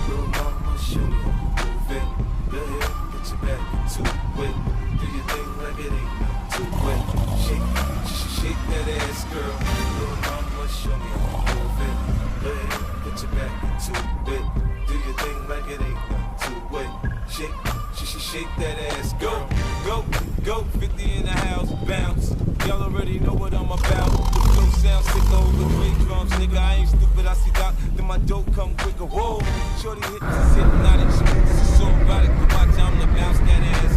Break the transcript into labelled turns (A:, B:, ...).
A: Little mama, show me how you move it. Go ahead, get your back into it. Do your thing like it ain't nothing to it. Shake that ass, girl. Little mama, show me how you move it. Go ahead, get your back into it. Do your thing like it ain't nothing to it. Shake that ass, go, go, go. 50 in the house, bounce. Y'all already know what I'm about. The flow sound sick over the big drums, nigga. I ain't stupid, I see Doc. Then my dope come quicker. Whoa, shorty hit the hypnotic. This is so erotic. Watch, I'm the bounce that ass.